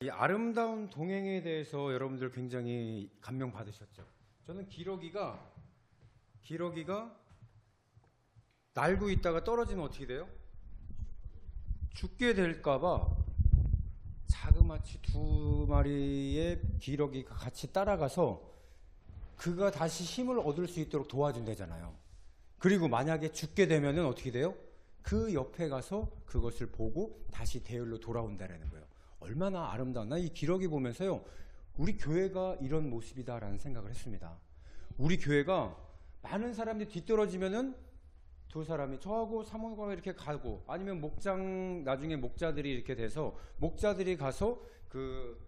이 아름다운 동행에 대해서 여러분들 굉장히 감명 받으셨죠? 저는 기러기가 날고 있다가 떨어지면 어떻게 돼요? 죽게 될까봐 자그마치 두 마리의 기러기가 같이 따라가서 그가 다시 힘을 얻을 수 있도록 도와준다잖아요. 그리고 만약에 죽게 되면은 어떻게 돼요? 그 옆에 가서 그것을 보고 다시 대열로 돌아온다라는 거예요. 얼마나 아름다웠나. 이 기러기 보면서요, 우리 교회가 이런 모습이다라는 생각을 했습니다. 우리 교회가 많은 사람들이 뒤떨어지면은 두 사람이 저하고 사모님과 이렇게 가고, 아니면 목장, 나중에 목자들이 이렇게 돼서 목자들이 가서 그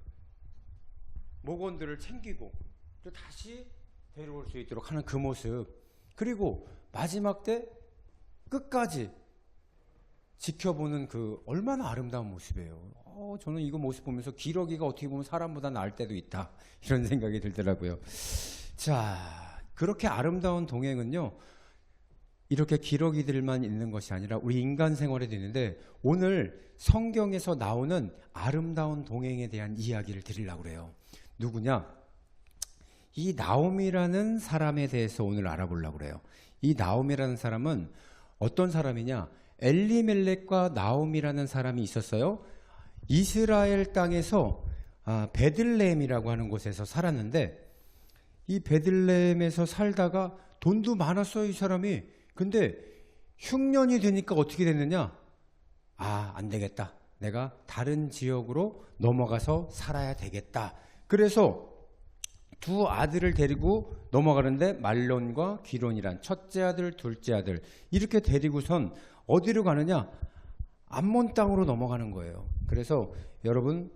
목원들을 챙기고 또 다시 데려올 수 있도록 하는 그 모습, 그리고 마지막 때 끝까지 지켜보는 그 얼마나 아름다운 모습이에요. 저는 이거 모습 보면서 기러기가 어떻게 보면 사람보다 나을 때도 있다, 이런 생각이 들더라고요. 자, 그렇게 아름다운 동행은요, 이렇게 기러기들만 있는 것이 아니라 우리 인간 생활에도 있는데, 오늘 성경에서 나오는 아름다운 동행에 대한 이야기를 드리려고 그래요. 누구냐? 이 나옴이라는 사람에 대해서 오늘 알아보려고 그래요. 이 나옴이라는 사람은 어떤 사람이냐? 엘리멜렉과 나옴이라는 사람이 있었어요. 이스라엘 땅에서 베들레헴이라고 하는 곳에서 살았는데, 이 베들레헴에서 살다가 돈도 많았어요, 이 사람이. 근데 흉년이 되니까 어떻게 됐느냐? 안 되겠다, 내가 다른 지역으로 넘어가서 살아야 되겠다. 그래서 두 아들을 데리고 넘어가는데, 말론과 기론이란 첫째 아들, 둘째 아들, 이렇게 데리고선 어디로 가느냐? 암몬 땅으로 넘어가는 거예요. 그래서 여러분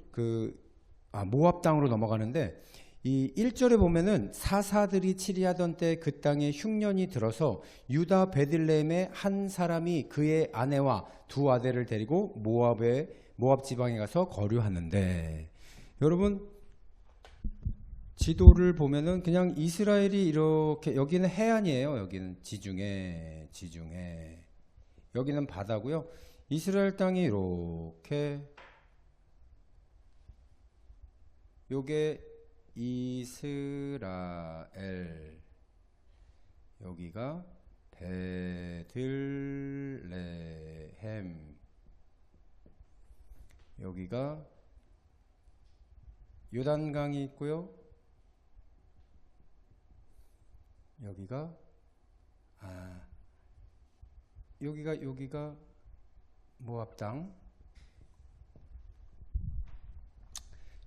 모압 땅으로 넘어가는데, 이 1절에 보면은 사사들이 치리하던 때 그 땅에 흉년이 들어서 유다 베들레헴의 한 사람이 그의 아내와 두 아들을 데리고 모압 지방에 가서 거류하는데, 여러분 지도를 보면은 그냥 이스라엘이 이렇게, 여기는 해안이에요. 여기는 지중해, 여기는 바다고요. 이스라엘 땅이 이렇게, 요게 이스라엘, 여기가 베들레헴, 여기가 요단강이 있고요. 여기가 모압 땅.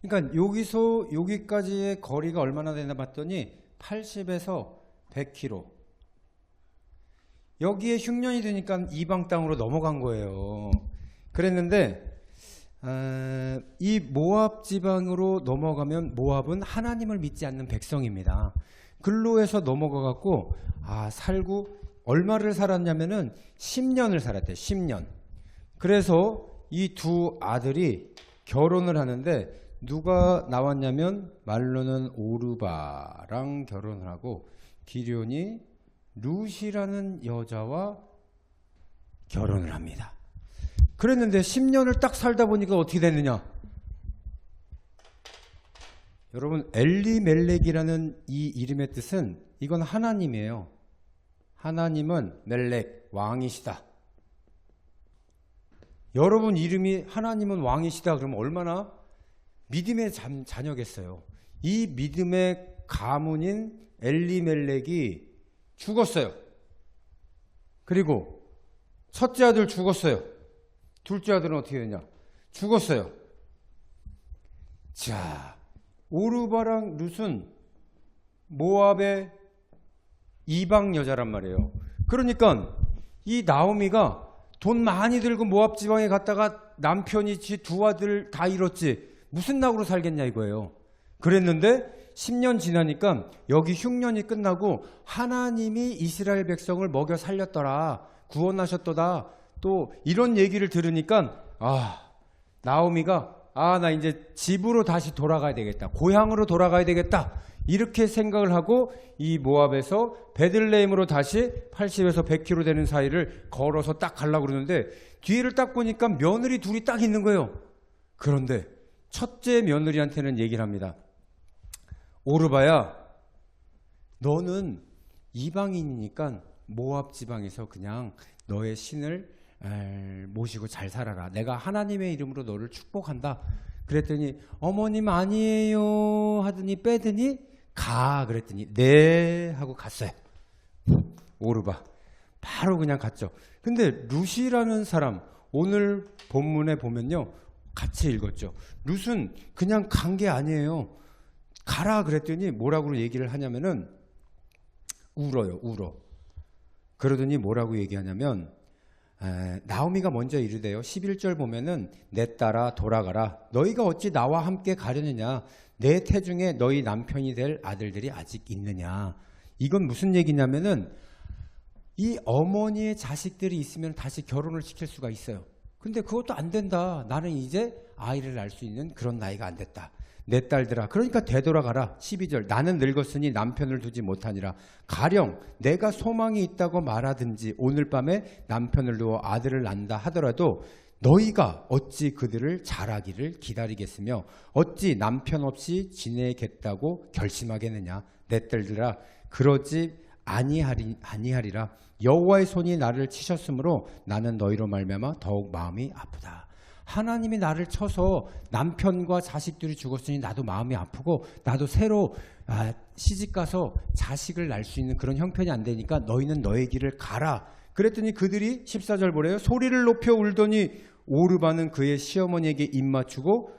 그러니까 여기서 여기까지의 거리가 얼마나 되나 봤더니 80에서 100km. 여기에 흉년이 되니까 이방 땅으로 넘어간 거예요. 그랬는데 이 모압 지방으로 넘어가면, 모압은 하나님을 믿지 않는 백성입니다. 근로에서 넘어가 갖고 살고, 얼마를 살았냐면은 10년을 살았대요. 10년. 그래서 이 두 아들이 결혼을 하는데, 누가 나왔냐면 말로는 오르바랑 결혼을 하고, 기련이 룻이라는 여자와 결혼을 합니다. 그랬는데 10년을 딱 살다 보니까 어떻게 됐느냐? 여러분, 엘리멜렉이라는 이 이름의 뜻은, 이건 하나님이에요. 하나님은 멜렉, 왕이시다. 여러분 이름이 하나님은 왕이시다 그러면 얼마나 믿음의 자녀겠어요. 이 믿음의 가문인 엘리멜렉이 죽었어요. 그리고 첫째 아들 죽었어요. 둘째 아들은 어떻게 되냐? 죽었어요. 자, 오르바랑 룻은 모압의 이방 여자란 말이에요. 그러니까 이 나오미가 돈 많이 들고 모압 지방에 갔다가 남편이 지 두 아들 다 잃었지, 무슨 낙으로 살겠냐 이거예요. 그랬는데 10년 지나니까 여기 흉년이 끝나고 하나님이 이스라엘 백성을 먹여 살렸더라, 구원하셨더라, 또 이런 얘기를 들으니까 나오미가 나 이제 집으로 다시 돌아가야 되겠다, 고향으로 돌아가야 되겠다, 이렇게 생각을 하고 이 모압에서 베들레헴으로 다시 80에서 100km 되는 사이를 걸어서 딱 가려고 그러는데, 뒤를 딱 보니까 며느리 둘이 딱 있는 거예요. 그런데 첫째 며느리한테는 얘기를 합니다. 오르바야, 너는 이방인이니까 모압 지방에서 그냥 너의 신을 모시고 잘 살아라. 내가 하나님의 이름으로 너를 축복한다. 그랬더니 어머님 아니에요 하더니 빼더니 가 그랬더니 네 하고 갔어요. 오르바 바로 그냥 갔죠. 근데 룻이라는 사람 오늘 본문에 보면요 같이 읽었죠. 룻은 그냥 간 게 아니에요. 가라 그랬더니 뭐라고 얘기를 하냐면은 울어요. 울어. 그러더니 뭐라고 얘기하냐면 나오미가 먼저 이르대요. 11절 보면은 내 딸아 돌아가라. 너희가 어찌 나와 함께 가려느냐. 내 태중에 너희 남편이 될 아들들이 아직 있느냐. 이건 무슨 얘기냐면은 이 어머니의 자식들이 있으면 다시 결혼을 시킬 수가 있어요. 근데 그것도 안 된다. 나는 이제 아이를 낳을 수 있는 그런 나이가 안 됐다. 내 딸들아 그러니까 되돌아가라. 12절 나는 늙었으니 남편을 두지 못하니라. 가령 내가 소망이 있다고 말하든지 오늘 밤에 남편을 두어 아들을 낳는다 하더라도 너희가 어찌 그들을 자라기를 기다리겠으며 어찌 남편 없이 지내겠다고 결심하겠느냐. 내 딸들아 그러지 아니하리라. 여호와의 손이 나를 치셨으므로 나는 너희로 말미암아 더욱 마음이 아프다. 하나님이 나를 쳐서 남편과 자식들이 죽었으니 나도 마음이 아프고 나도 새로 시집가서 자식을 낳을 수 있는 그런 형편이 안 되니까 너희는 너의 길을 가라. 그랬더니 그들이 14절 보래요. 소리를 높여 울더니 오르바는 그의 시어머니에게 입맞추고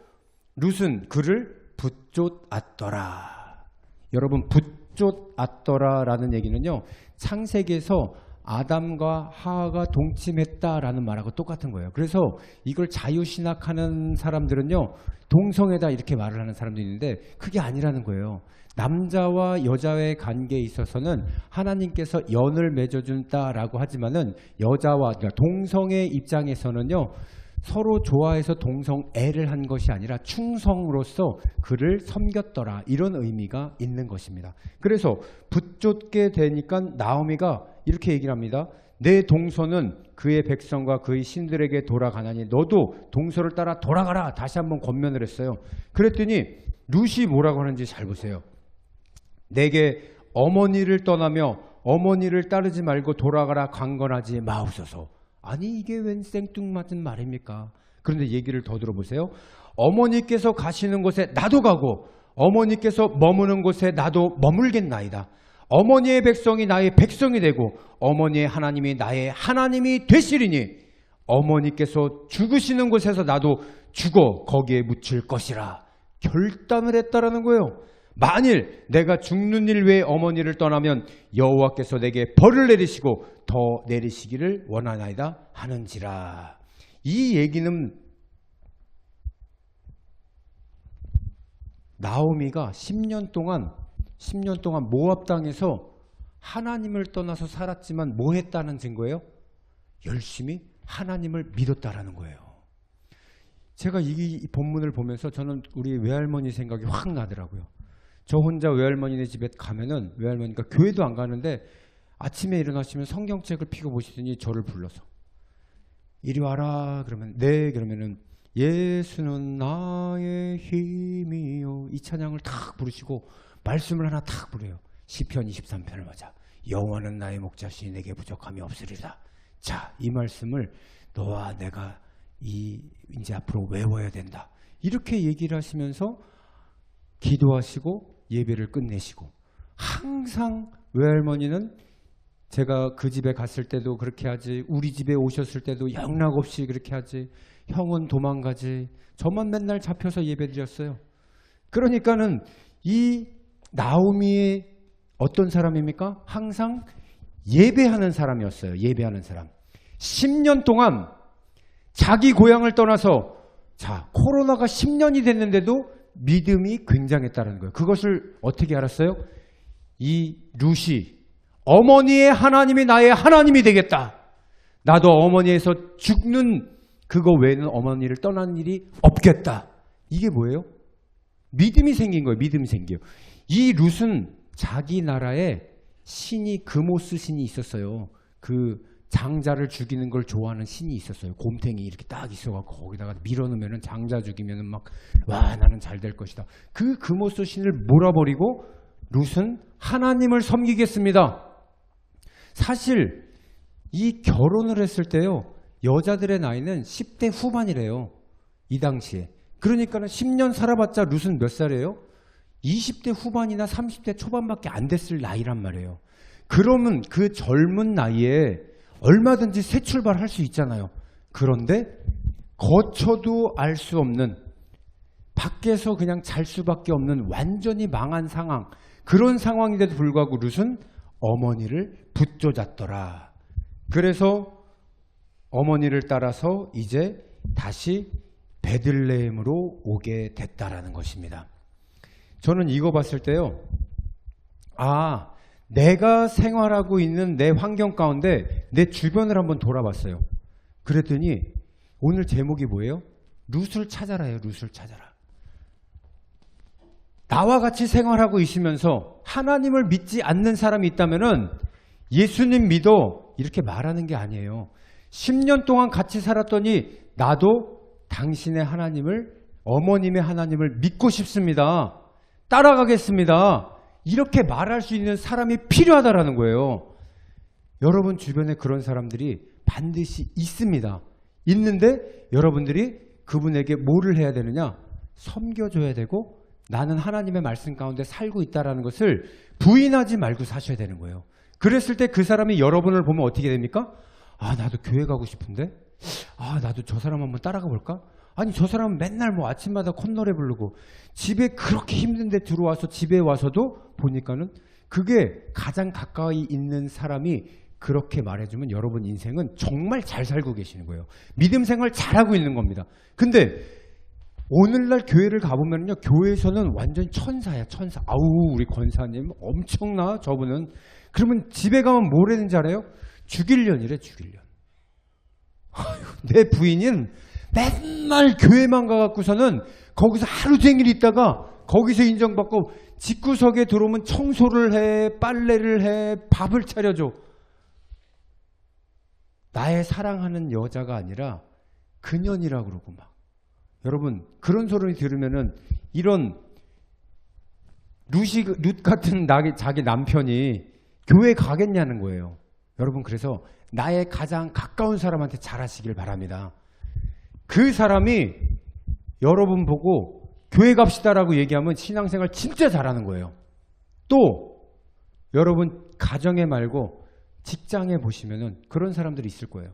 룻은 그를 붙쫓았더라. 여러분 붙쫓았더라라는 얘기는요. 창세기에서 아담과 하와가 동침했다라는 말하고 똑같은 거예요. 그래서 이걸 자유신학하는 사람들은요. 동성애다 이렇게 말을 하는 사람도 있는데 그게 아니라는 거예요. 남자와 여자의 관계에 있어서는 하나님께서 연을 맺어준다라고 하지만은 여자와 그러니까 동성애 입장에서는요. 서로 좋아해서 동성애를 한 것이 아니라 충성으로서 그를 섬겼더라 이런 의미가 있는 것입니다. 그래서 붙쫓게 되니까 나오미가 이렇게 얘기를 합니다. 내 동서는 그의 백성과 그의 신들에게 돌아가나니 너도 동서를 따라 돌아가라. 다시 한번 권면을 했어요. 그랬더니 룻이 뭐라고 하는지 잘 보세요. 내게 어머니를 떠나며 어머니를 따르지 말고 돌아가라 강건하지 마옵소서. 아니 이게 웬 생뚱맞은 말입니까? 그런데 얘기를 더 들어보세요. 어머니께서 가시는 곳에 나도 가고 어머니께서 머무는 곳에 나도 머물겠나이다. 어머니의 백성이 나의 백성이 되고 어머니의 하나님이 나의 하나님이 되시리니 어머니께서 죽으시는 곳에서 나도 죽어 거기에 묻힐 것이라 결단을 했다라는 거예요. 만일 내가 죽는 일 외에 어머니를 떠나면 여호와께서 내게 벌을 내리시고 더 내리시기를 원하나이다 하는지라. 이 얘기는 나오미가 10년 동안 모압 땅에서 하나님을 떠나서 살았지만 뭐 했다는 증거예요? 열심히 하나님을 믿었다라는 거예요. 제가 이 본문을 보면서 저는 우리 외할머니 생각이 확 나더라고요. 저 혼자 외할머니네 집에 가면은 외할머니가 교회도 안 가는데 아침에 일어나시면 성경책을 펴고 보시더니 저를 불러서 이리 와라 그러면 네 그러면은 예수는 나의 힘이요 이 찬양을 탁 부르시고 말씀을 하나 탁 부르요. 시편 23편을 맞아. 여호와는 나의 목자시니 내게 부족함이 없으리라. 자, 이 말씀을 너와 내가 이제 앞으로 외워야 된다. 이렇게 얘기를 하시면서 기도하시고 예배를 끝내시고 항상 외할머니는 제가 그 집에 갔을 때도 그렇게 하지 우리 집에 오셨을 때도 영락없이 그렇게 하지 형은 도망가지 저만 맨날 잡혀서 예배드렸어요. 그러니까는 이 나오미의 어떤 사람입니까? 항상 예배하는 사람이었어요. 예배하는 사람. 10년 동안 자기 고향을 떠나서 자 코로나가 10년이 됐는데도 믿음이 굉장했다는 거예요. 그것을 어떻게 알았어요? 이 룻이 어머니의 하나님이 나의 하나님이 되겠다. 나도 어머니에서 죽는 그거 외에는 어머니를 떠나는 일이 없겠다. 이게 뭐예요? 믿음이 생긴 거예요. 믿음이 생겨요. 이 룻은 자기 나라에 신이 금오스 신이 있었어요. 그 장자를 죽이는 걸 좋아하는 신이 있었어요. 곰탱이 이렇게 딱 있어갖고 거기다가 밀어넣으면 장자 죽이면 막 와 나는 잘 될 것이다. 그 금오소 신을 몰아버리고 룻은 하나님을 섬기겠습니다. 사실 이 결혼을 했을 때요. 여자들의 나이는 10대 후반이래요. 이 당시에. 그러니까 10년 살아봤자 룻은 몇 살이에요? 20대 후반이나 30대 초반밖에 안 됐을 나이란 말이에요. 그러면 그 젊은 나이에 얼마든지 새 출발할 수 있잖아요. 그런데 거쳐도 알 수 없는, 밖에서 그냥 잘 수밖에 없는 완전히 망한 상황, 그런 상황인데도 불구하고 룻은 어머니를 붙잡았더라. 그래서 어머니를 따라서 이제 다시 베들레헴으로 오게 됐다라는 것입니다. 저는 이거 봤을 때요. 아, 내가 생활하고 있는 내 환경 가운데 내 주변을 한번 돌아봤어요. 그랬더니 오늘 제목이 뭐예요? 룻을 찾아라예요. 룻을 찾아라. 나와 같이 생활하고 있으면서 하나님을 믿지 않는 사람이 있다면은 예수님 믿어 이렇게 말하는 게 아니에요. 10년 동안 같이 살았더니 나도 당신의 하나님을, 어머님의 하나님을 믿고 싶습니다. 따라가겠습니다. 이렇게 말할 수 있는 사람이 필요하다라는 거예요. 여러분 주변에 그런 사람들이 반드시 있습니다. 있는데 여러분들이 그분에게 뭐를 해야 되느냐? 섬겨줘야 되고 나는 하나님의 말씀 가운데 살고 있다는 것을 부인하지 말고 사셔야 되는 거예요. 그랬을 때 그 사람이 여러분을 보면 어떻게 됩니까? 아, 나도 교회 가고 싶은데? 아, 나도 저 사람 한번 따라가 볼까? 아니, 저 사람은 맨날 뭐 아침마다 콧노래 부르고 집에 그렇게 힘든데 들어와서 집에 와서도 보니까는 그게 가장 가까이 있는 사람이 그렇게 말해주면 여러분 인생은 정말 잘 살고 계시는 거예요. 믿음 생활 잘하고 있는 겁니다. 근데 오늘날 교회를 가보면요, 교회에서는 완전히 천사야, 천사. 아우, 우리 권사님 엄청나, 저분은. 그러면 집에 가면 뭘 했는지 알아요? 죽일년이래, 죽일년. 내 부인은 맨날 교회만 가갖고서는 거기서 하루 종일 있다가 거기서 인정받고 집구석에 들어오면 청소를 해, 빨래를 해, 밥을 차려줘. 나의 사랑하는 여자가 아니라 그년이라고 그러고 막. 여러분 그런 소리 들으면은 이런 룻 같은 자기 남편이 교회 가겠냐는 거예요. 여러분 그래서 나의 가장 가까운 사람한테 잘하시길 바랍니다. 그 사람이 여러분 보고 교회 갑시다라고 얘기하면 신앙생활 진짜 잘하는 거예요. 또 여러분 가정에 말고 직장에 보시면은 그런 사람들이 있을 거예요.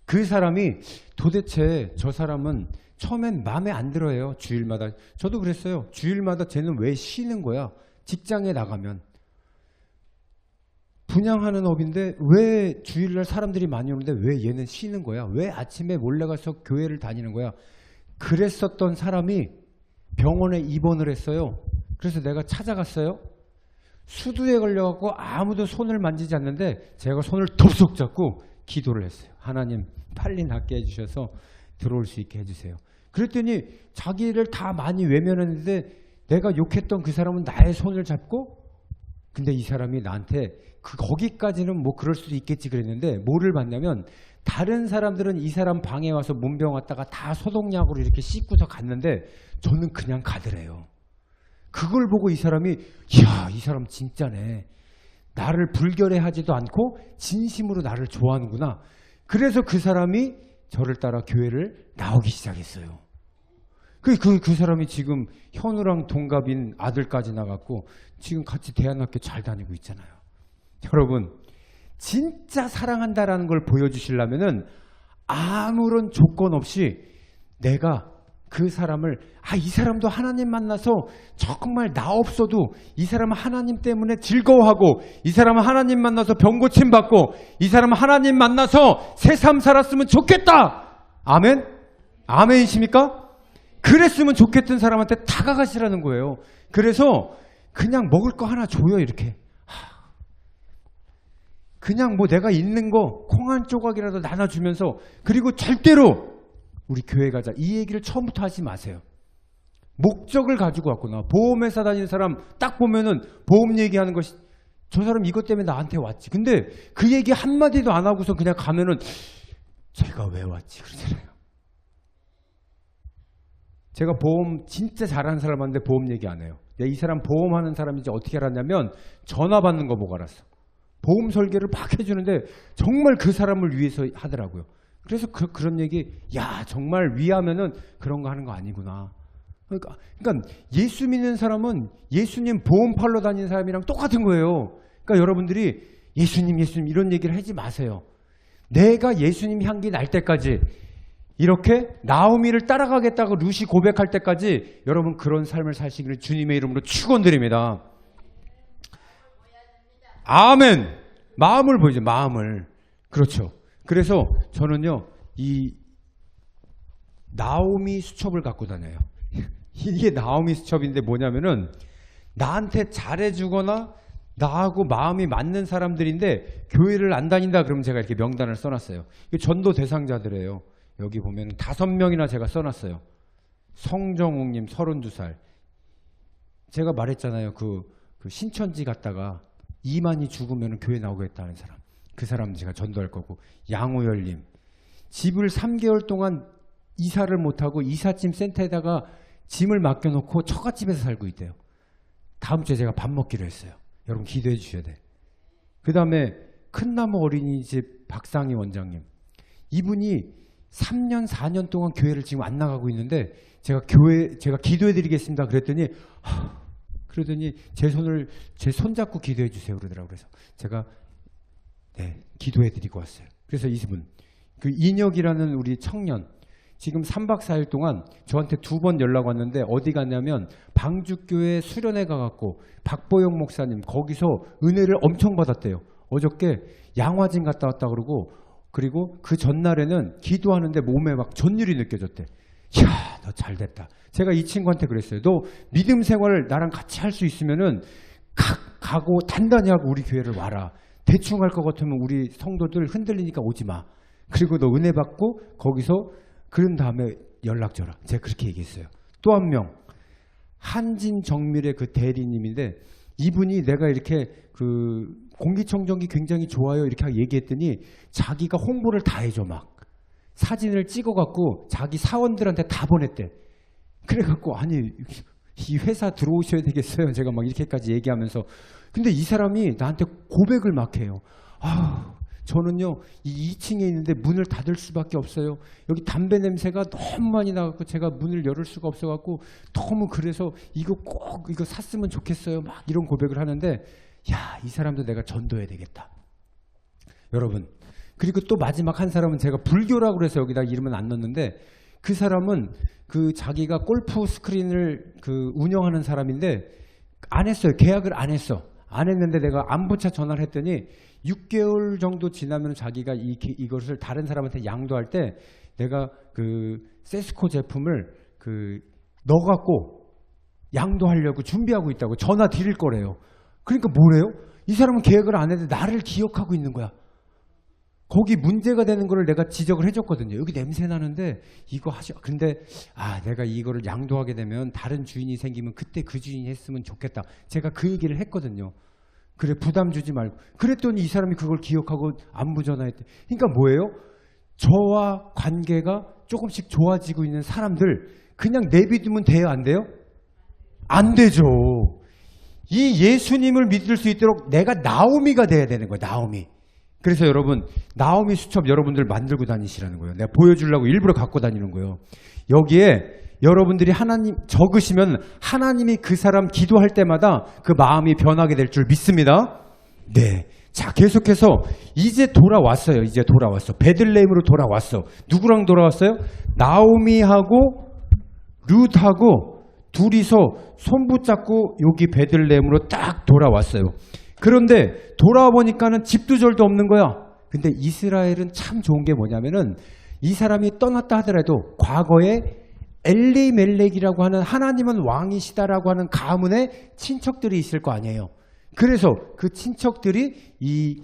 그 사람이 도대체 저 사람은 처음엔 마음에 안 들어요. 주일마다. 저도 그랬어요. 주일마다 쟤는 왜 쉬는 거야? 직장에 나가면. 분양하는 업인데 왜 주일날 사람들이 많이 오는데 왜 얘는 쉬는 거야? 왜 아침에 몰래 가서 교회를 다니는 거야? 그랬었던 사람이 병원에 입원을 했어요. 그래서 내가 찾아갔어요. 수두에 걸려갖고 아무도 손을 만지지 않는데 제가 손을 덥석 잡고 기도를 했어요. 하나님 빨리 낫게 해주셔서 들어올 수 있게 해주세요. 그랬더니 자기를 다 많이 외면했는데 내가 욕했던 그 사람은 나의 손을 잡고, 근데 이 사람이 나한테 거기까지는 뭐 그럴 수도 있겠지 그랬는데 뭐를 봤냐면 다른 사람들은 이 사람 방에 와서 문병 왔다가 다 소독약으로 이렇게 씻고서 갔는데 저는 그냥 가더래요. 그걸 보고 이 사람이 이야 이 사람 진짜네. 나를 불결해하지도 않고 진심으로 나를 좋아하는구나. 그래서 그 사람이 저를 따라 교회를 나오기 시작했어요. 그 사람이 지금 현우랑 동갑인 아들까지 나갔고 지금 같이 대안학교 잘 다니고 있잖아요. 여러분 진짜 사랑한다라는 걸 보여주시려면은 아무런 조건 없이 내가 그 사람을 이 사람도 하나님 만나서 정말 나 없어도 이 사람은 하나님 때문에 즐거워하고 이 사람은 하나님 만나서 병 고침 받고 이 사람은 하나님 만나서 새 삶 살았으면 좋겠다. 아멘? 아멘이십니까? 그랬으면 좋겠던 사람한테 다가가시라는 거예요. 그래서 그냥 먹을 거 하나 줘요. 이렇게 그냥 뭐 내가 있는 거 콩 한 조각이라도 나눠주면서, 그리고 절대로 우리 교회 가자 이 얘기를 처음부터 하지 마세요. 목적을 가지고 왔구나. 보험회사 다니는 사람 딱 보면은 보험 얘기하는 것이 저 사람 이것 때문에 나한테 왔지. 근데 그 얘기 한마디도 안 하고서 그냥 가면은 제가 왜 왔지 그러잖아요. 제가 보험 진짜 잘하는 사람한테 보험 얘기 안 해요. 이 사람 보험하는 사람인지 어떻게 알았냐면 전화 받는 거 보고 알았어. 보험 설계를 막 해주는데 정말 그 사람을 위해서 하더라고요. 그래서 그런 얘기, 야 정말 위하면은 그런 거 하는 거 아니구나. 그러니까 예수 믿는 사람은 예수님 보험 팔러 다니는 사람이랑 똑같은 거예요. 그러니까 여러분들이 예수님 이런 얘기를 하지 마세요. 내가 예수님 향기 날 때까지 이렇게 나오미를 따라가겠다고 루시 고백할 때까지 여러분 그런 삶을 사시기를 주님의 이름으로 축원드립니다. 아멘. 마음을 보이죠. 마음을. 그렇죠. 그래서 저는요 이 나오미 수첩을 갖고 다녀요. 이게 나오미 수첩인데 뭐냐면은 나한테 잘해주거나 나하고 마음이 맞는 사람들인데 교회를 안 다닌다 그러면 제가 이렇게 명단을 써놨어요. 이게 전도 대상자들이에요. 여기 보면 5명이나 제가 써놨어요. 성정욱님 32살. 제가 말했잖아요. 그 신천지 갔다가 이만희 죽으면 교회 나오겠다는 사람. 그 사람 제가 전도할 거고. 양우열님. 집을 3개월 동안 이사를 못하고 이삿짐 센터에다가 짐을 맡겨놓고 처갓집에서 살고 있대요. 다음 주에 제가 밥 먹기로 했어요. 여러분 기도해 주셔야 돼. 그 다음에 큰나무 어린이집 박상희 원장님. 이분이 3년 4년 동안 교회를 지금 안 나가고 있는데 제가 기도해 드리겠습니다 그랬더니 그러더니 제 손 잡고 기도해 주세요 그러더라고요. 그래서 제가 기도해 드리고 왔어요. 그래서 이분 그 인혁이라는 우리 청년 지금 3박 4일 동안 저한테 2번 연락 왔는데 어디 갔냐면 방주교회 수련회 가갖고 박보영 목사님 거기서 은혜를 엄청 받았대요. 어저께 양화진 갔다 왔다 그리고 그 전날에는 기도하는데 몸에 막 전율이 느껴졌대. 이야 너 잘됐다. 제가 이 친구한테 그랬어요. 너 믿음 생활을 나랑 같이 할 수 있으면은 가고 단단히 하고 우리 교회를 와라. 대충 할 것 같으면 우리 성도들 흔들리니까 오지 마. 그리고 너 은혜 받고 거기서 그런 다음에 연락 줘라. 제가 그렇게 얘기했어요. 또 한 명 한진정밀의 그 대리님인데 이분이 내가 이렇게 그 공기청정기 굉장히 좋아요 이렇게 얘기했더니 자기가 홍보를 다 해줘 막 사진을 찍어갖고 자기 사원들한테 다 보냈대. 그래갖고 아니 이 회사 들어오셔야 되겠어요. 제가 막 이렇게까지 얘기하면서 근데 이 사람이 나한테 고백을 막 해요. 저는요 이 2층에 있는데 문을 닫을 수밖에 없어요. 여기 담배 냄새가 너무 많이 나갖고 제가 문을 열을 수가 없어갖고 너무 그래서 이거 샀으면 좋겠어요. 막 이런 고백을 하는데 야, 이 사람도 내가 전도해야 되겠다. 여러분 그리고 또 마지막 한 사람은 제가 불교라고 해서 여기다 이름은 안 넣었는데 그 사람은 그 자기가 골프 스크린을 그 운영하는 사람인데 안 했어요. 계약을 안 했어. 안 했는데 내가 안부차 전화를 했더니 6개월 정도 지나면 자기가 이것을 다른 사람한테 양도할 때 내가 그 세스코 제품을 넣어갖고 양도하려고 준비하고 있다고 전화 드릴 거래요. 그러니까 뭐래요? 이 사람은 계획을 안 했는데 나를 기억하고 있는 거야. 거기 문제가 되는 거를 내가 지적을 해줬거든요. 여기 냄새 나는데 이거 하셔. 근데 내가 이거를 양도하게 되면 다른 주인이 생기면 그때 그 주인이 했으면 좋겠다. 제가 그 얘기를 했거든요. 그래 부담 주지 말고. 그랬더니 이 사람이 그걸 기억하고 안부 전화했대. 그러니까 뭐예요? 저와 관계가 조금씩 좋아지고 있는 사람들 그냥 내비두면 돼요? 안 돼요? 안 되죠. 이 예수님을 믿을 수 있도록 내가 나오미가 돼야 되는 거예요. 나오미. 그래서 여러분 나오미 수첩 여러분들 만들고 다니시라는 거예요. 내가 보여주려고 일부러 갖고 다니는 거예요. 여기에 여러분들이 하나님 적으시면 하나님이 그 사람 기도할 때마다 그 마음이 변하게 될 줄 믿습니다. 네. 자 계속해서 이제 돌아왔어요. 이제 돌아왔어. 베들레헴으로 돌아왔어. 누구랑 돌아왔어요? 나오미하고 룻하고 둘이서 손 붙잡고 여기 베들레헴으로 딱 돌아왔어요. 그런데 돌아와 보니까는 집도 절도 없는 거야. 근데 이스라엘은 참 좋은 게 뭐냐면은 이 사람이 떠났다 하더라도 과거에 엘리멜렉이라고 하는 하나님은 왕이시다라고 하는 가문의 친척들이 있을 거 아니에요. 그래서 그 친척들이 이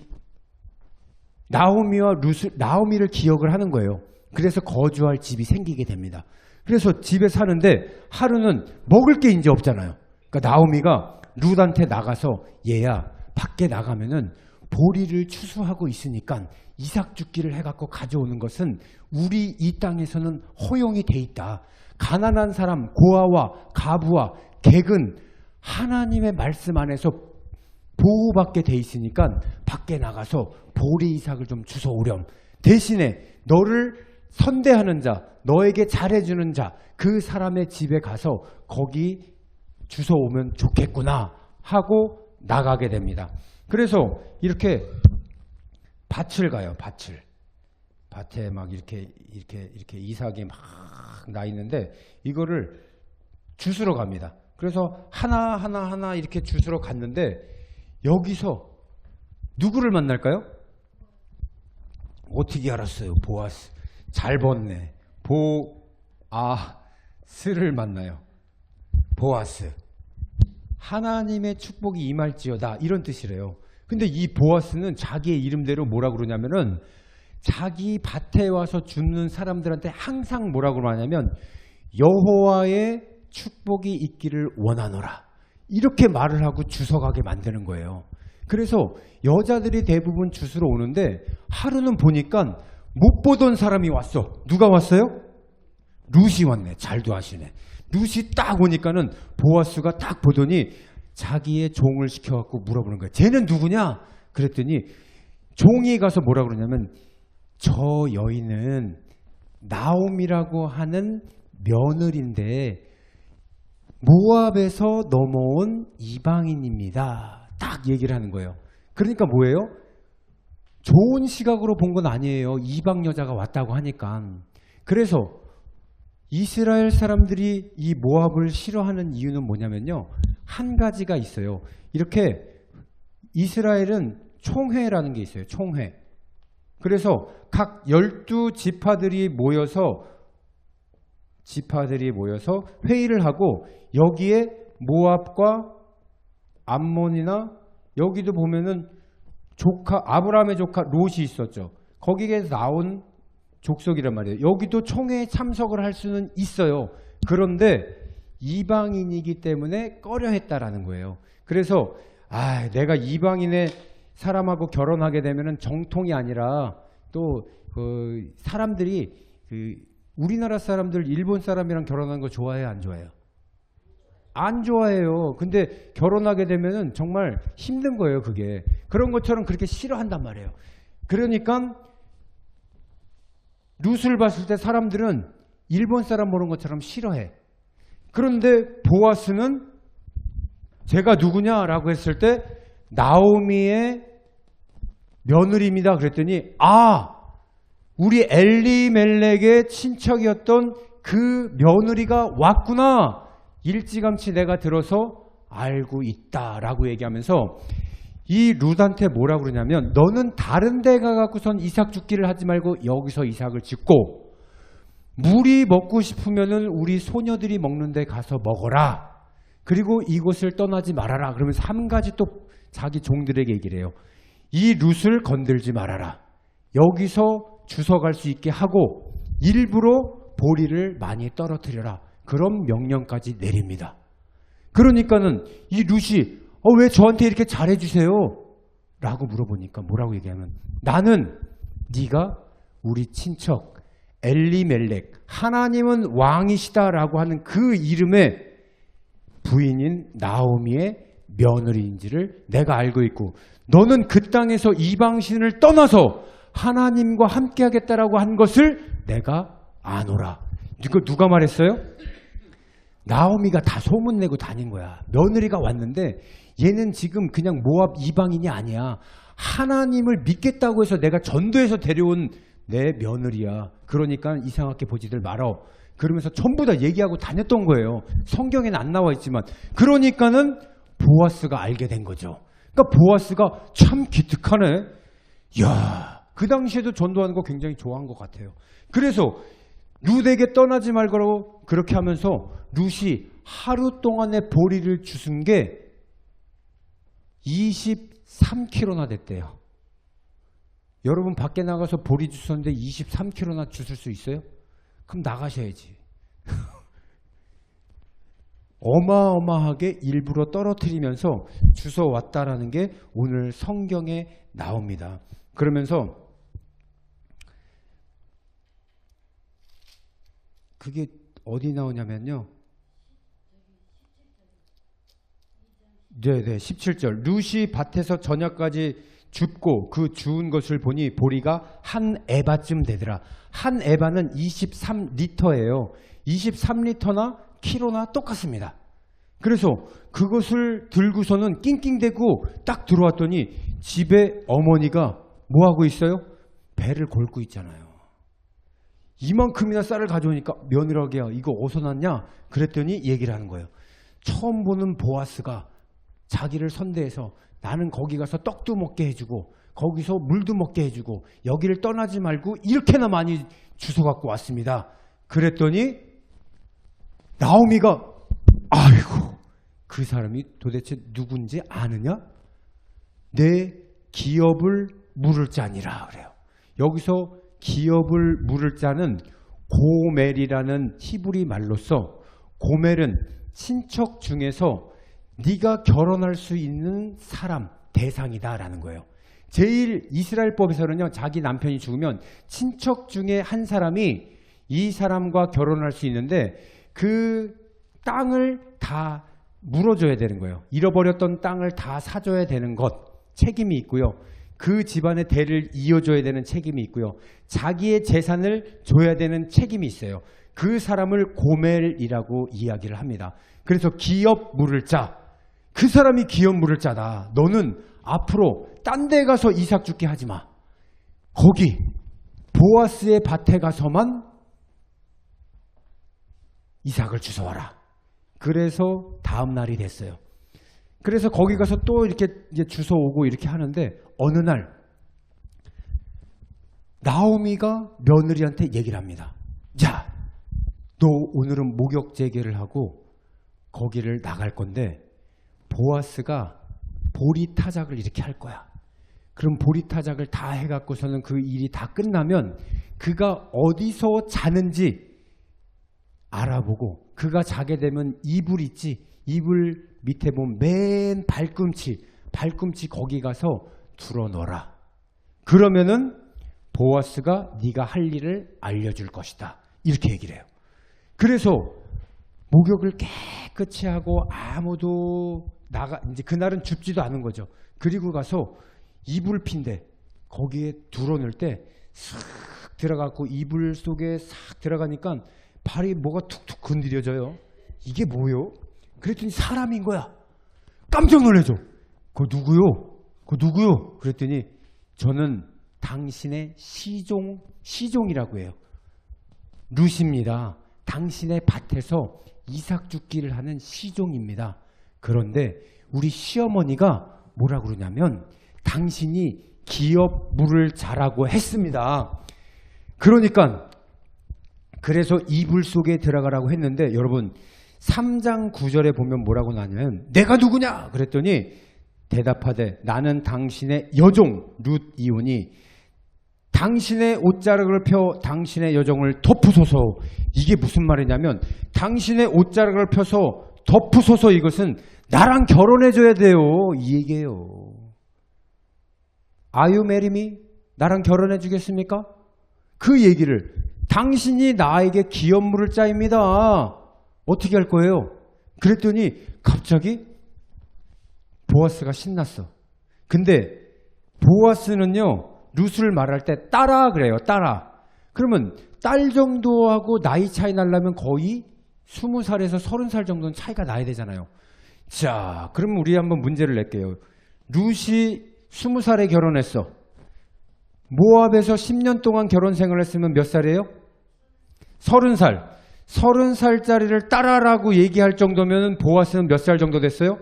나오미를 기억을 하는 거예요. 그래서 거주할 집이 생기게 됩니다. 그래서 집에 사는데 하루는 먹을 게 이제 없잖아요. 그러니까 나오미가 룻한테 나가서 얘야 밖에 나가면은 보리를 추수하고 있으니까 이삭 죽기를 해갖고 가져오는 것은 우리 이 땅에서는 허용이 돼 있다. 가난한 사람, 고아와 가부와 객은 하나님의 말씀 안에서 보호받게 돼 있으니까 밖에 나가서 보리 이삭을 좀 주워오렴. 대신에 너를 선대하는 자, 너에게 잘해주는 자, 그 사람의 집에 가서 거기 주워오면 좋겠구나 하고 나가게 됩니다. 그래서 이렇게 밭을 가요. 밭에 막 이렇게 이삭이 막 나 있는데 이거를 주스러 갑니다. 그래서 하나 이렇게 주스러 갔는데 여기서 누구를 만날까요? 어떻게 알았어요? 보아스. 잘 봤네. 보아스를 만나요. 보아스. 하나님의 축복이 임할지어다 이런 뜻이래요. 근데 이 보아스는 자기의 이름대로 뭐라 그러냐면은 자기 밭에 와서 줍는 사람들한테 항상 뭐라고 하냐면 여호와의 축복이 있기를 원하노라 이렇게 말을 하고 주워가게 만드는 거예요. 그래서 여자들이 대부분 주스러 오는데 하루는 보니까 못 보던 사람이 왔어. 누가 왔어요? 룻이 왔네. 잘도 하시네. 룻이 딱 오니까는 보아스가 딱 보더니 자기의 종을 시켜갖고 물어보는 거야. 쟤는 누구냐? 그랬더니 종이 가서 뭐라 그러냐면 저 여인은 나옴이라고 하는 며느리인데 모압에서 넘어온 이방인입니다. 딱 얘기를 하는 거예요. 그러니까 뭐예요? 좋은 시각으로 본 건 아니에요. 이방 여자가 왔다고 하니까. 그래서 이스라엘 사람들이 이 모압을 싫어하는 이유는 뭐냐면요. 한 가지가 있어요. 이렇게 이스라엘은 총회라는 게 있어요. 총회. 그래서 각 12지파들이 모여서 회의를 하고 여기에 모압과 암몬이나 여기도 보면은 아브라함의 조카 롯이 있었죠. 거기에 나온 족속이란 말이에요. 여기도 총회에 참석을 할 수는 있어요. 그런데 이방인이기 때문에 꺼려했다라는 거예요. 그래서 내가 이방인의 사람하고 결혼하게 되면은 정통이 아니라 또 사람들이 우리나라 사람들 일본 사람이랑 결혼하는 거 좋아해요, 안 좋아해요? 안 좋아해요. 근데 결혼하게 되면은 정말 힘든 거예요, 그게. 그런 것처럼 그렇게 싫어한단 말이에요. 그러니까 룻을 봤을 때 사람들은 일본 사람 보는 것처럼 싫어해. 그런데 보아스는 제가 누구냐라고 했을 때 나오미의 며느리입니다. 그랬더니 우리 엘리멜렉의 친척이었던 그 며느리가 왔구나. 일찌감치 내가 들어서 알고 있다라고 얘기하면서 이 룻한테 뭐라고 그러냐면 너는 다른 데 가갖고선 이삭 죽기를 하지 말고 여기서 이삭을 짓고 물이 먹고 싶으면은 우리 소녀들이 먹는 데 가서 먹어라. 그리고 이곳을 떠나지 말아라. 그러면서 한 가지 또 자기 종들에게 얘기를 해요. 이 룻을 건들지 말아라. 여기서 주워갈 수 있게 하고 일부러 보리를 많이 떨어뜨려라. 그런 명령까지 내립니다. 그러니까는 이 룻이 왜 저한테 이렇게 잘해주세요? 라고 물어보니까 뭐라고 얘기하면 나는 네가 우리 친척 엘리멜렉 하나님은 왕이시다라고 하는 그 이름의 부인인 나오미의 며느리인지를 내가 알고 있고 너는 그 땅에서 이방신을 떠나서 하나님과 함께하겠다라고 한 것을 내가 아노라. 이거 누가 말했어요? 나오미가 다 소문내고 다닌 거야. 며느리가 왔는데 얘는 지금 그냥 모압 이방인이 아니야. 하나님을 믿겠다고 해서 내가 전도해서 데려온 내 며느리야. 그러니까 이상하게 보지들 말어. 그러면서 전부 다 얘기하고 다녔던 거예요. 성경에는 안 나와 있지만. 그러니까는 보아스가 알게 된 거죠. 그러니까 보아스가 참 기특하네. 이야, 그 당시에도 전도하는 거 굉장히 좋아한 것 같아요. 그래서 룻에게 떠나지 말고 그렇게 하면서 룻이 하루 동안의 보리를 주순 게 23kg나 됐대요. 여러분 밖에 나가서 보리 주셨는데 23kg나 주실 수 있어요? 그럼 나가셔야지. 어마어마하게 일부러 떨어뜨리면서 주워왔다라는 게 오늘 성경에 나옵니다. 그러면서 그게 어디 나오냐면요. 네네, 17절. 룻이 밭에서 저녁까지 줍고 그 주운 것을 보니 보리가 한 에바쯤 되더라. 한 에바는 23리터예요. 23리터나 키로나 똑같습니다. 그래서 그것을 들고서는 낑낑대고 딱 들어왔더니 집에 어머니가 뭐하고 있어요? 배를 골고 있잖아요. 이만큼이나 쌀을 가져오니까 며느라기야 이거 어디서 났냐? 그랬더니 얘기를 하는 거예요. 처음 보는 보아스가 자기를 선대해서 나는 거기 가서 떡도 먹게 해주고 거기서 물도 먹게 해주고 여기를 떠나지 말고 이렇게나 많이 주워 갖고 왔습니다. 그랬더니 나오미가 아이고 그 사람이 도대체 누군지 아느냐? 내 기업을 물을 자니라 그래요. 여기서 기업을 물을 자는 고멜이라는 히브리 말로써 고멜은 친척 중에서 네가 결혼할 수 있는 사람 대상이다라는 거예요. 제일 이스라엘법에서는요. 자기 남편이 죽으면 친척 중에 한 사람이 이 사람과 결혼할 수 있는데 그 땅을 다 물어줘야 되는 거예요. 잃어버렸던 땅을 다 사줘야 되는 것 책임이 있고요. 그 집안의 대를 이어줘야 되는 책임이 있고요. 자기의 재산을 줘야 되는 책임이 있어요. 그 사람을 고멜이라고 이야기를 합니다. 그래서 기업 물을 자. 그 사람이 기업 물을 자다. 너는 앞으로 딴 데 가서 이삭 죽게 하지 마. 거기 보아스의 밭에 가서만 이삭을 주워와라. 그래서 다음 날이 됐어요. 그래서 거기 가서 또 이렇게 이제 주워오고 이렇게 하는데 어느 날 나오미가 며느리한테 얘기를 합니다. 자, 너 오늘은 목욕 재개를 하고 거기를 나갈 건데 보아스가 보리타작을 이렇게 할 거야. 그럼 보리타작을 다 해갖고서는 그 일이 다 끝나면 그가 어디서 자는지 알아보고 그가 자게 되면 이불 있지. 이불 밑에 보면 맨 발꿈치 거기 가서 둘어넣어라. 그러면은 보아스가 네가 할 일을 알려줄 것이다. 이렇게 얘기를 해요. 그래서 목욕을 깨끗이 하고 아무도 이제 그날은 줍지도 않은 거죠. 그리고 가서 이불핀데 거기에 둘어넣을 때 싹 들어가고 이불 속에 싹 들어가니까 발이 뭐가 툭툭 건드려져요. 이게 뭐요? 그랬더니 사람인 거야. 깜짝 놀라죠. 그거 누구요? 그랬더니 저는 당신의 시종이라고 해요. 룻입니다. 당신의 밭에서 이삭 죽기를 하는 시종입니다. 그런데 우리 시어머니가 뭐라 그러냐면 당신이 기업 물을 자라고 했습니다. 그러니까 그래서 이불 속에 들어가라고 했는데 여러분 3장 9절에 보면 뭐라고 나냐면 내가 누구냐? 그랬더니 대답하되 나는 당신의 여종 룻 이오니 당신의 옷자락을 펴 당신의 여종을 덮으소서. 이게 무슨 말이냐면 당신의 옷자락을 펴서 덮으소서. 이것은 나랑 결혼해줘야 돼요. 이 얘기예요. Are you marry me? 나랑 결혼해 주겠습니까? 그 얘기를 당신이 나에게 기업 물을 자입니다. 어떻게 할 거예요? 그랬더니 갑자기 보아스가 신났어. 근데 보아스는요. 룻을 말할 때 딸아 그래요. 딸아. 그러면 딸 정도하고 나이 차이 나려면 거의 20살에서 30살 정도는 차이가 나야 되잖아요. 자, 그럼 우리 한번 문제를 낼게요. 룻이 20살에 결혼했어. 모압에서 10년 동안 결혼 생활을 했으면 몇 살이에요? 30살. 30살짜리를 딸아라고 얘기할 정도면 보아스는 몇 살 정도 됐어요?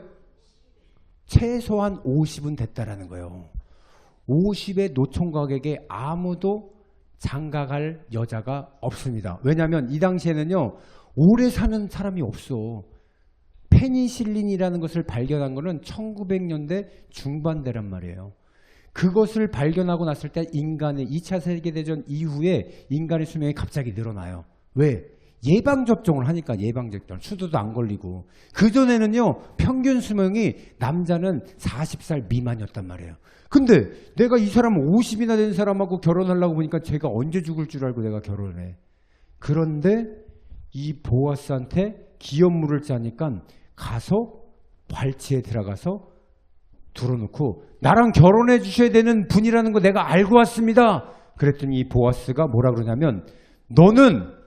최소한 50은 됐다라는 거예요. 50의 노총각에게 아무도 장가갈 여자가 없습니다. 왜냐하면 이 당시에는요. 오래 사는 사람이 없어. 페니실린이라는 것을 발견한 것은 1900년대 중반대란 말이에요. 그것을 발견하고 났을 때 인간의 2차 세계대전 이후에 인간의 수명이 갑자기 늘어나요. 왜? 예방접종을 하니까 예방접종. 수도도 안 걸리고. 그전에는요, 평균 수명이 남자는 40살 미만이었단 말이에요. 근데 내가 이 사람 50이나 된 사람하고 결혼하려고 보니까 제가 언제 죽을 줄 알고 내가 결혼해. 그런데 이 보아스한테 기업물을 짜니까 가서 발치에 들어가서 들어놓고 나랑 결혼해 주셔야 되는 분이라는 거 내가 알고 왔습니다. 그랬더니 이 보아스가 뭐라 그러냐면 너는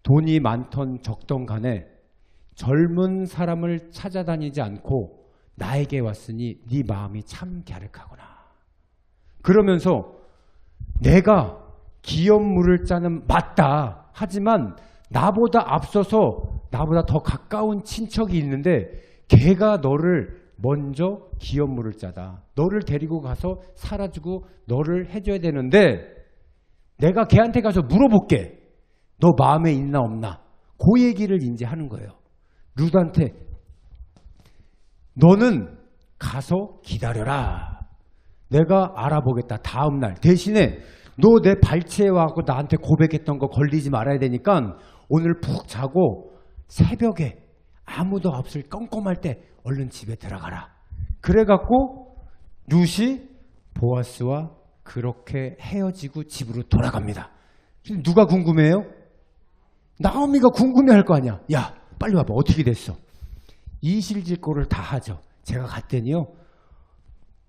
돈이 많던 적던 간에 젊은 사람을 찾아다니지 않고 나에게 왔으니 네 마음이 참 갸륵하구나. 그러면서 내가 기업물을 짜는 맞다. 하지만 나보다 앞서서 나보다 더 가까운 친척이 있는데 걔가 너를 먼저 기업물을 짜다. 너를 데리고 가서 살아주고 너를 해줘야 되는데 내가 걔한테 가서 물어볼게. 너 마음에 있나 없나? 그 얘기를 이제 하는 거예요. 룻한테 너는 가서 기다려라. 내가 알아보겠다. 다음 날. 대신에 너 내 발치에 와서 나한테 고백했던 거 걸리지 말아야 되니까 오늘 푹 자고 새벽에 아무도 없을 껌껌할 때 얼른 집에 들어가라. 그래갖고 룻이 보아스와 그렇게 헤어지고 집으로 돌아갑니다. 누가 궁금해요? 나오미가 궁금해할 거 아니야. 야 빨리 와봐. 어떻게 됐어? 이실직고를 다 하죠. 제가 갔더니요.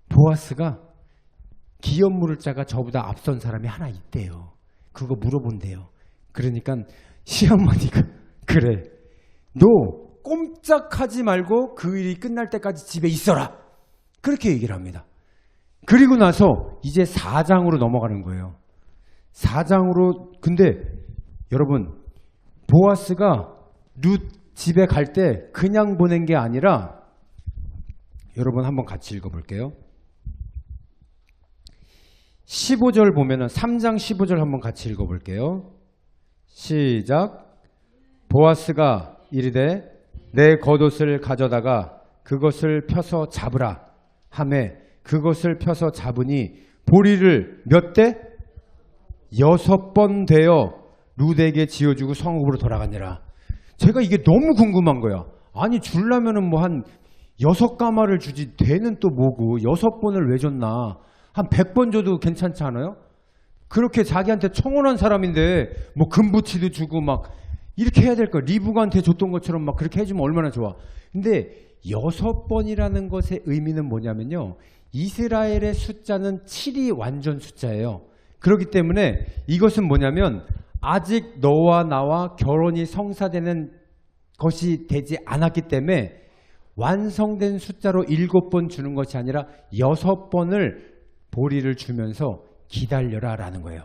보아스가 기업물을 짜가 저보다 앞선 사람이 하나 있대요. 그거 물어본대요. 그러니까 시어머니가 그래. 너 꼼짝하지 말고 그 일이 끝날 때까지 집에 있어라. 그렇게 얘기를 합니다. 그리고 나서 이제 4장으로 넘어가는 거예요. 4장으로 근데 여러분 보아스가 룻 집에 갈 때 그냥 보낸 게 아니라 여러분 한번 같이 읽어볼게요. 15절 보면은 3장 15절 한번 같이 읽어볼게요. 시작. 보아스가 이르되 내 겉옷을 가져다가 그것을 펴서 잡으라 하매 그것을 펴서 잡으니 보리를 몇 대? 6번 되어 룻에게 지어주고 성읍으로 돌아가니라. 제가 이게 너무 궁금한 거야. 아니 주려면은 뭐 한 6가마를 주지 되는 또 뭐고 6번을 왜 줬나. 한 100번 줘도 괜찮지 않아요? 그렇게 자기한테 청혼한 사람인데 뭐 금부치도 주고 막 이렇게 해야 될 거. 리브가한테 줬던 것처럼 막 그렇게 해주면 얼마나 좋아. 근데 6번이라는 것의 의미는 뭐냐면요. 이스라엘의 숫자는 7이 완전 숫자예요. 그렇기 때문에 이것은 뭐냐면 아직 너와 나와 결혼이 성사되는 것이 되지 않았기 때문에 완성된 숫자로 7번 주는 것이 아니라 6번을 보리를 주면서 기다려라 라는 거예요.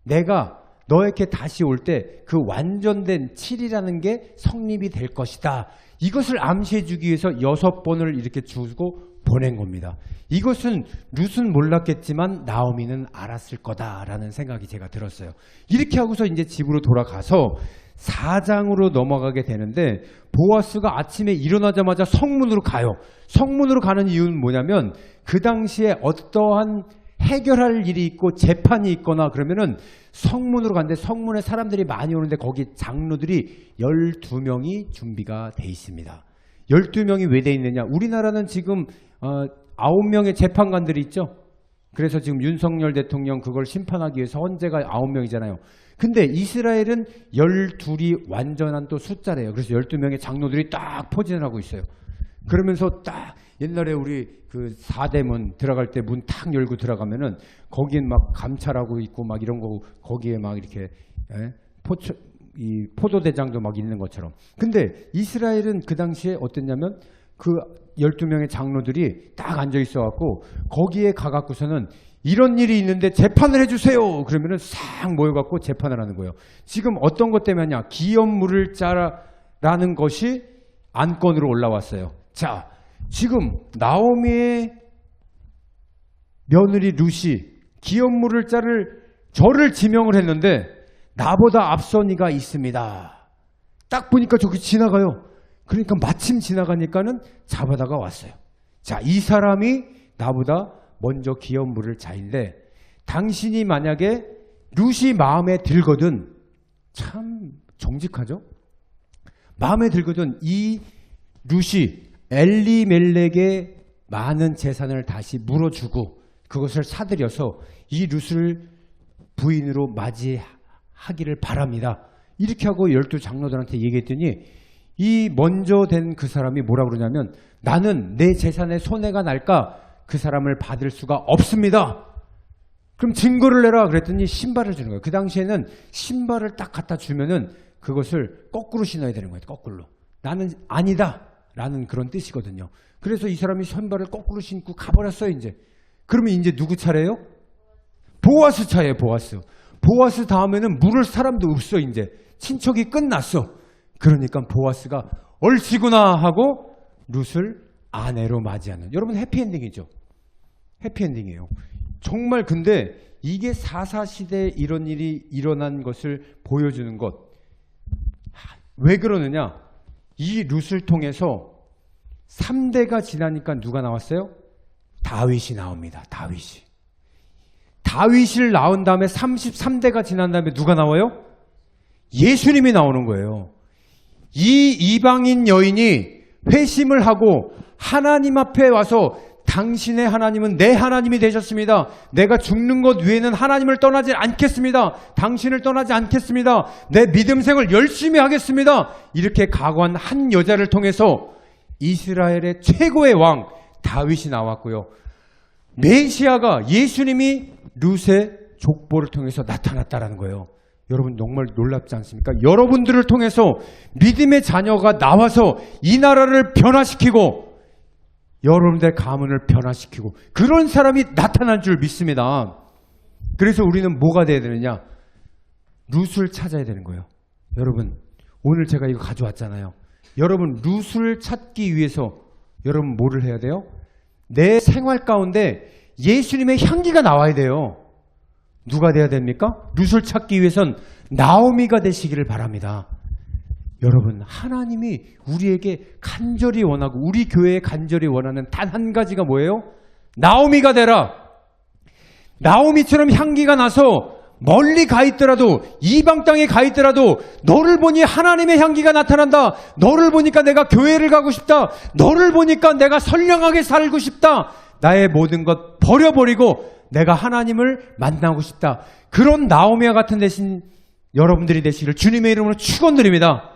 내가 너에게 다시 올 때 그 완전된 7이라는 게 성립이 될 것이다. 이것을 암시해 주기 위해서 6번을 이렇게 주고 보낸 겁니다. 이것은 룻은 몰랐겠지만 나오미는 알았을 거다라는 생각이 제가 들었어요. 이렇게 하고서 이제 집으로 돌아가서 4장으로 넘어가게 되는데 보아스가 아침에 일어나자마자 성문으로 가요. 성문으로 가는 이유는 뭐냐면 그 당시에 어떠한 해결할 일이 있고 재판이 있거나 그러면은 성문으로 가는데 성문에 사람들이 많이 오는데 거기 장로들이 12명이 준비가 돼 있습니다. 12명이 왜 돼 있느냐? 우리나라는 지금 9명의 재판관들이 있죠. 그래서 지금 윤석열 대통령 그걸 심판하기 위해서 헌재가 9명이잖아요. 근데 이스라엘은 12이 완전한 또 숫자래요. 그래서 12명의 장로들이 딱 포진을 하고 있어요. 그러면서 딱 옛날에 우리 그 사대문 들어갈 때 문 탁 열고 들어가면은 거긴 막 감찰하고 있고 막 이런 거 거기에 막 이렇게 이 포도대장도 막 있는 것처럼. 근데 이스라엘은 그 당시에 어땠냐면 그 12명의 장로들이 딱 앉아 있어갖고 거기에 가갖고서는 이런 일이 있는데 재판을 해주세요. 그러면은 싹 모여갖고 재판을 하는 거예요. 지금 어떤 것 때문이냐? 기업물을 짜라는 것이 안건으로 올라왔어요. 자, 지금 나오미의 며느리 룻이 기업물을 짜를 저를 지명을 했는데 나보다 앞선 이가 있습니다. 딱 보니까 저기 지나가요. 그러니까 마침 지나가니까는 잡아다가 왔어요. 자, 이 사람이 나보다 먼저 기업물을 짜인데 당신이 만약에 룻이 마음에 들거든 참 정직하죠? 마음에 들거든. 이 룻이 엘리멜렉의 많은 재산을 다시 물어주고 그것을 사들여서 이 룻을 부인으로 맞이하기를 바랍니다. 이렇게 하고 12장로들한테 얘기했더니 이 먼저 된 그 사람이 뭐라 그러냐면 나는 내 재산에 손해가 날까 그 사람을 받을 수가 없습니다. 그럼 증거를 내라 그랬더니 신발을 주는 거예요. 그 당시에는 신발을 딱 갖다 주면은 그것을 거꾸로 신어야 되는 거예요. 거꾸로. 나는 아니다 라는 그런 뜻이거든요. 그래서 이 사람이 신발을 거꾸로 신고 가버렸어요. 이제. 그러면 이제 누구 차례예요? 보아스 차례예요. 보아스. 보아스 다음에는 물을 사람도 없어. 이제 친척이 끝났어. 그러니까 보아스가 얼씨구나 하고 룻을 아내로 맞이하는. 여러분 해피엔딩이죠. 해피엔딩이에요. 정말 근데 이게 사사시대에 이런 일이 일어난 것을 보여주는 것. 왜 그러느냐? 이 룻을 통해서 3대가 지나니까 누가 나왔어요? 다윗이 나옵니다. 다윗이. 다윗을 나온 다음에 33대가 지난 다음에 누가 나와요? 예수님이 나오는 거예요. 이 이방인 여인이 회심을 하고 하나님 앞에 와서 당신의 하나님은 내 하나님이 되셨습니다. 내가 죽는 것 외에는 하나님을 떠나지 않겠습니다. 당신을 떠나지 않겠습니다. 내 믿음생을 열심히 하겠습니다. 이렇게 각오한 한 여자를 통해서 이스라엘의 최고의 왕 다윗이 나왔고요. 메시아가 예수님이 룻의 족보를 통해서 나타났다라는 거예요. 여러분 정말 놀랍지 않습니까? 여러분들을 통해서 믿음의 자녀가 나와서 이 나라를 변화시키고 여러분들의 가문을 변화시키고 그런 사람이 나타날 줄 믿습니다. 그래서 우리는 뭐가 돼야 되느냐? 룻을 찾아야 되는 거예요. 여러분 오늘 제가 이거 가져왔잖아요. 여러분 룻을 찾기 위해서 여러분 뭐를 해야 돼요? 내 생활 가운데 예수님의 향기가 나와야 돼요. 누가 돼야 됩니까? 룻을 찾기 위해선 나오미가 되시기를 바랍니다. 여러분 하나님이 우리에게 간절히 원하고 우리 교회에 간절히 원하는 단 한 가지가 뭐예요? 나오미가 되라. 나오미처럼 향기가 나서 멀리 가 있더라도 이방 땅에 가 있더라도 너를 보니 하나님의 향기가 나타난다. 너를 보니까 내가 교회를 가고 싶다. 너를 보니까 내가 선량하게 살고 싶다. 나의 모든 것 버려버리고 내가 하나님을 만나고 싶다. 그런 나오미와 같은 대신 여러분들이 되시기를 주님의 이름으로 축원드립니다.